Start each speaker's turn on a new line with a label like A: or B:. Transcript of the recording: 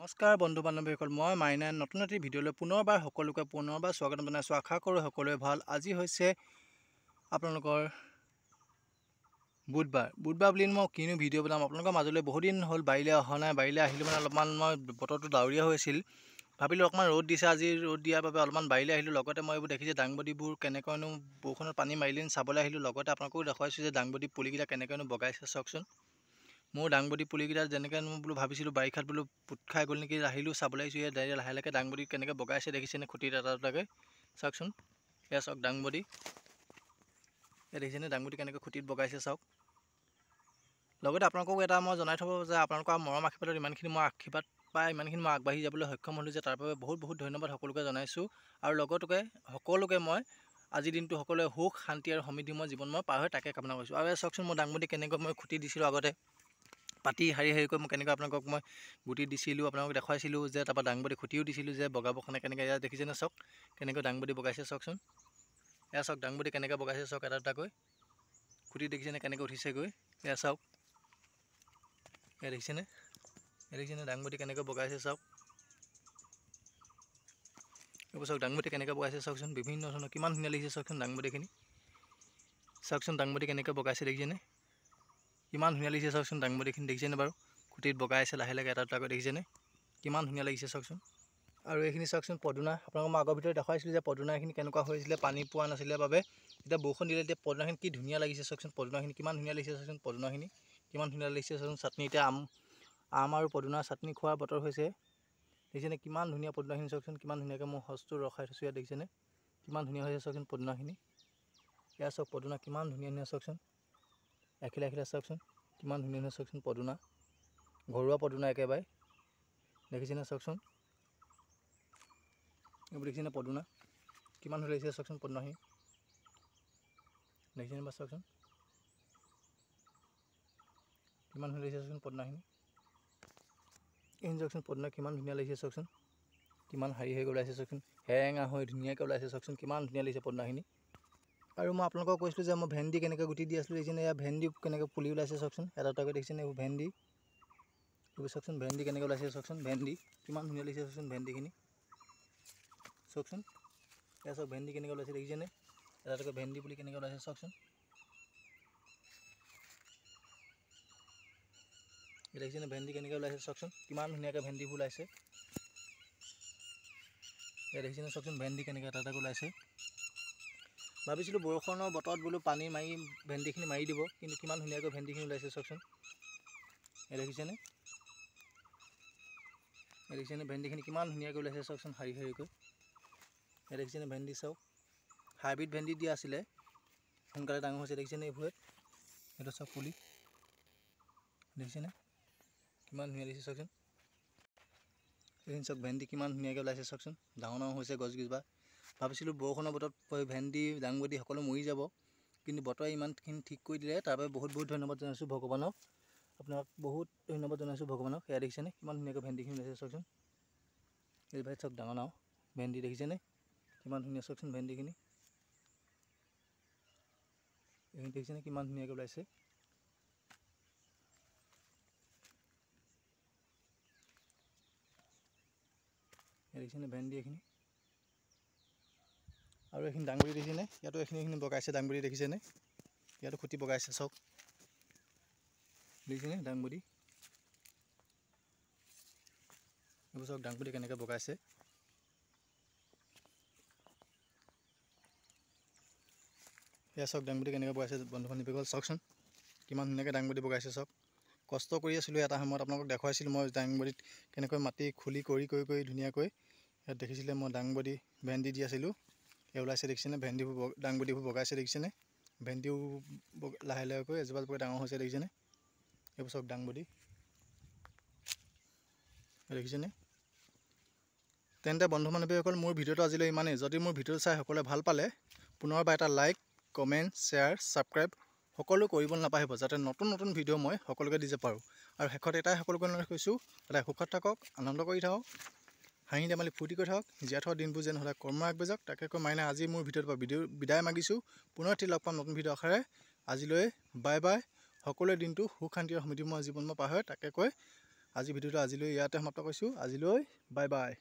A: নমস্কাৰ বন্ধু বান্ধৱীসকল, মই মাইনান নতুন এটি ভিডিঅ'লৈ পুনৰবাৰ স্বাগতম জনাইছোঁ। আশা কৰোঁ সকলোৱে ভাল। আজি হৈছে আপোনালোকৰ বুধবাৰ বুলি মই কিনো ভিডিঅ' বনাম আপোনালোকৰ মাজলৈ। বহুদিন হ'ল বাৰীলৈ অহা নাই। বাৰীলৈ আহিলোঁ মানে অলপমান মই বতৰটো ডাৱৰীয়া হৈছিল, ভাবিলোঁ অকণমান ৰ'দ দিছে, আজি ৰ'দ দিয়াৰ বাবে অলপমান বাৰীলৈ আহিলোঁ। লগতে মই এইবোৰ দেখিছোঁ দাংবডীবোৰ কেনেকৈনো বৰষুণত পানী মাৰিলে চাবলৈ আহিলোঁ। লগতে আপোনালোকো দেখুৱাইছোঁ যে দাংবডী পুলিকেইটা কেনেকৈনো বগাইছে চাওকচোন। মোৰ দাংবডী পুলিকেইটা যেনেকৈ বোলো ভাবিছিলোঁ বাৰিষাত বোলো পোট খাই গ'ল নেকি, আহিলোঁ চাবলৈ আহিছোঁ। ইয়াত লাহে লাহে দাংবডী কেনেকৈ বগাইছে দেখিছেনে, খুঁটিত এটা দুটাকৈ চাওকচোন। এয়া চাওক দাংবডী, এয়া দেখিছেনে দাংবডী কেনেকৈ খুঁটিত বগাইছে চাওক। লগতে আপোনালোকক এটা মই জনাই থ'ব যে আপোনালোকৰ মৰম আশীৰ্বাদত ইমানখিনি মই আশীৰ্বাদ পাই ইমানখিনি মই আগবাঢ়ি যাবলৈ সক্ষম হ'লোঁ যে তাৰ বাবে বহুত ধন্যবাদ সকলোকে জনাইছোঁ। আৰু লগতে সকলোকে মই আজিৰ দিনটো সকলোৱে সুখ শান্তি আৰু সমৃদ্ধিময় জীৱন মই পাৰ হৈ তাকে কামনা কৰিছোঁ। আৰু চাওকচোন মই দাংবডী কেনেকৈ মই খুঁটি দিছিলোঁ আগতে পাতি শাৰী মই কেনেকৈ আপোনালোকক মই গুটি দিছিলোঁ, আপোনালোকক দেখুৱাইছিলোঁ যে তাৰপৰা দাংবডী খুঁটিও দিছিলোঁ যে বগাবৰ কাৰণে কেনেকৈ। এয়া দেখিছেনে চাওক কেনেকৈ দাংবডী বগাইছে চাওকচোন। এয়া চাওক দাংবডী কেনেকৈ বগাইছে চাওক, এটা দুটাকৈ খুঁটি দেখিছেনে কেনেকৈ উঠিছেগৈ। এয়া চাওক, এয়া দেখিছেনে দাংবডী কেনেকৈ বগাইছে চাওক। এইবোৰ চাওক দাংবডী কেনেকৈ বগাইছে চাওকচোন, বিভিন্ন ধৰণৰ কিমান ধুনীয়া লাগিছে চাওকচোন দাংবডীখিনি। চাওকচোন দাংবডী কেনেকৈ বগাইছে দেখিছেনে, কিমান ধুনীয়া লাগিছে চাওকচোন দাংবডীখিনি দেখিছেনে বাৰু। খুঁটিত বগাইছে লাহে লাহে এটা দুটাকৈ দেখিছেনে, কিমান ধুনীয়া লাগিছে চাওকচোন। আৰু এইখিনি চাওকচোন পদুনা, আপোনালোকক মই আগৰ ভিতৰত দেখুৱাইছিলোঁ যে পদুনাখিনি কেনেকুৱা হৈছিলে, পানী পোৱা নাছিলে বাবে। এতিয়া বৰষুণ দিলে এতিয়া পদুনাখিনি কি ধুনীয়া লাগিছে চাওকচোন। পদুনাখিনি কিমান ধুনীয়া লাগিছে চাওকচোন, পদুনাখিনি কিমান ধুনীয়া লাগিছে চাওকচোন। চাটনি এতিয়া আম আৰু পদুনাৰ চাটনি খোৱাৰ বতৰ হৈছে। দেখিছেনে কিমান ধুনীয়া পদুনাখিনি চাওকচোন, কিমান ধুনীয়াকৈ মই সঁচটো ৰখাই থৈছোঁ ইয়াত দেখিছেনে, কিমান ধুনীয়া হৈছে চাওকচোন পদুনাখিনি। এয়া চাওক পদুনা কিমান ধুনীয়া চাওকচোন, এখিলা এখিলা চাওকচোন কিমান ধুনীয়া চাওকচোন পদুনা, ঘৰুৱা পদুনা একেবাৰে দেখিছেনে চাওকচোন। এইবোৰ দেখিছেনে পদুনা কিমান ধুনীয়া লাগিছে চাওকচোন পদুনাখিনি, দেখিছেনে বাৰু চাওকচোন কিমান ধুনীয়া লাগিছে চাওকচোন পদুনাখিনি। এইখিনি চাওকচোন পদুনা কিমান ধুনীয়া লাগিছে চাওকচোন, কিমান শাৰী হৈ ওলাইছে চাওকচোন, হেৰেঙা হৈ ধুনীয়াকৈ ওলাইছে চাওকচোন, কিমান ধুনীয়া লাগিছে পদুনাখিনি। আৰু মই আপোনালোকক কৈছিলোঁ যে মই ভেন্দি কেনেকৈ গুটি দি আছিলোঁ, দেখিছেনে এয়া ভেন্দি কেনেকৈ পুলি ওলাইছে চাওকচোন, এটা দুটাকৈ দেখিছেনে এইবোৰ ভেন্দি। এইবোৰ চাওকচোন ভেন্দি কেনেকৈ ওলাইছে চাওকচোন, ভেন্দি কিমান ধুনীয়া লাগিছে চাওকচোন ভেন্দিখিনি চাওকচোন। এয়া চাওক ভেন্দি কেনেকৈ ওলাইছে দেখিছেনে, এটা দুটাকৈ ভেন্দি পুলি কেনেকৈ ওলাইছে চাওকচোন। দেখিছেনে ভেন্দি কেনেকৈ ওলাইছে চাওকচোন, কিমান ধুনীয়াকৈ ভেন্দিবোৰ ওলাইছে। এয়া দেখিছেনে চাওকচোন ভেন্দি কেনেকৈ এটা এটাকৈ ওলাইছে। ভাবিছিলোঁ বৰষুণৰ বতৰত বোলো পানী মাৰি ভেন্দিখিনি মাৰি দিব, কিন্তু কিমান ধুনীয়াকৈ ভেন্দিখিনি ওলাইছে চাওকচোন। এয়া দেখিছেনে ভেন্দিখিনি কিমান ধুনীয়াকৈ ওলাইছে চাওকচোন শাৰী শাৰীকৈ। এয়া দেখিছেনে ভেন্দি চাওক, হাইব্ৰিড ভেন্দি দিয়া আছিলে, সোনকালে ডাঙৰ হৈছে দেখিছেনে এইবোৰত। সেইটো চাওক পুলি দেখিছেনে কিমান ধুনীয়া লাগিছে চাওকচোন। এইখিনি চাওক ভেন্দি কিমান ধুনীয়াকৈ ওলাইছে চাওকচোন, ডাঙৰ হৈছে গছকেইজোপা। ভাবিছিলোঁ বৰষুণৰ বতৰত ভেন্দি দাংবডী সকলো মৰি যাব, কিন্তু বতৰে ইমানখিনি ঠিক কৰি দিলে, তাৰ বাবে বহুত ধন্যবাদ জনাইছোঁ ভগৱানক। আপোনাক বহুত ধন্যবাদ জনাইছোঁ ভগৱানক। এয়া দেখিছেনে কিমান ধুনীয়াকৈ ভেন্দিখিনি ওলাইছে চাওকচোন। এইভাগে চাওক ডাঙৰ ভেন্দি দেখিছেনে কিমান ধুনীয়া চাওকচোন ভেন্দিখিনি। এইখিনি দেখিছেনে কিমান ধুনীয়াকৈ ওলাইছে। দেখিছেনে ভেন্দি এইখিনি। আৰু এইখিনি দাংবডী দেখিছেনে, ইয়াতো এইখিনি বগাইছে দাংবডী দেখিছেনে, ইয়াতো খুঁটি বগাইছে চাওক দেখিছেনে দাংবডী। এইবোৰ চাওক দাংবডী কেনেকৈ বগাইছে। এয়া চাওক দাংবডী কেনেকৈ বগাইছে বন্ধু বান্ধৱীসকল চাওকচোন, কিমান ধুনীয়াকৈ দাংবডী বগাইছে চাওক। কষ্ট কৰি আছিলোঁ এটা সময়ত, আপোনালোকক দেখুৱাইছিলোঁ মই দাংবডীত কেনেকৈ মাটি খুলি কৰি ধুনীয়াকৈ। ইয়াত দেখিছিলে মই দাংবডী ভেন্দি দি আছিলোঁ, এয়া ওলাইছে দেখিছেনে দাংবডীবোৰ বগাইছে দেখিছেনে। ভেন্দিও লাহে লাহেকৈ এজোপা ডাঙৰ হৈছে দেখিছেনে। এইবোৰ চাওক দাংবডী দেখিছেনে। তেন্তে বন্ধু বান্ধৱীসকল মোৰ ভিডিঅ'টো আজিলৈ ইমানেই। যদি মোৰ ভিডিঅ'টো চাই সকলোৱে ভাল পালে পুনৰবাৰ এটা লাইক, কমেণ্ট, শ্বেয়াৰ, ছাবস্ক্ৰাইব সকলো কৰিবলৈ নাপাহৰিব, যাতে নতুন ভিডিঅ' মই সকলোকে দি যাব পাৰোঁ। আৰু শেষত এটাই সকলোকে কৈছোঁ, সদায় সুখত থাকক, আনন্দ কৰি থাকক, হাঁহি ধেমালি ফূৰ্তি কৰি থাকক, জীয়াই থোৱা দিনবোৰ যেন সদায় কৰ্ম আগবাঢ়ি যাওক। তাকে কৈ মাইনা আজি মোৰ ভিডিঅ'টোৰ পৰা বিদায় মাগিছোঁ। পুনৰ এটি লগ পাম নতুন ভিডিঅ' আশাৰে। আজিলৈ বাই বাই। সকলোৱে দিনটো সুখ শান্তি আৰু সমৃদ্ধিময় জীৱন মই পাৰ হয় তাকে কৈ আজি ভিডিঅ'টো আজিলৈ ইয়াতে সমাপ্ত কৰিছোঁ। আজিলৈ বাই বাই।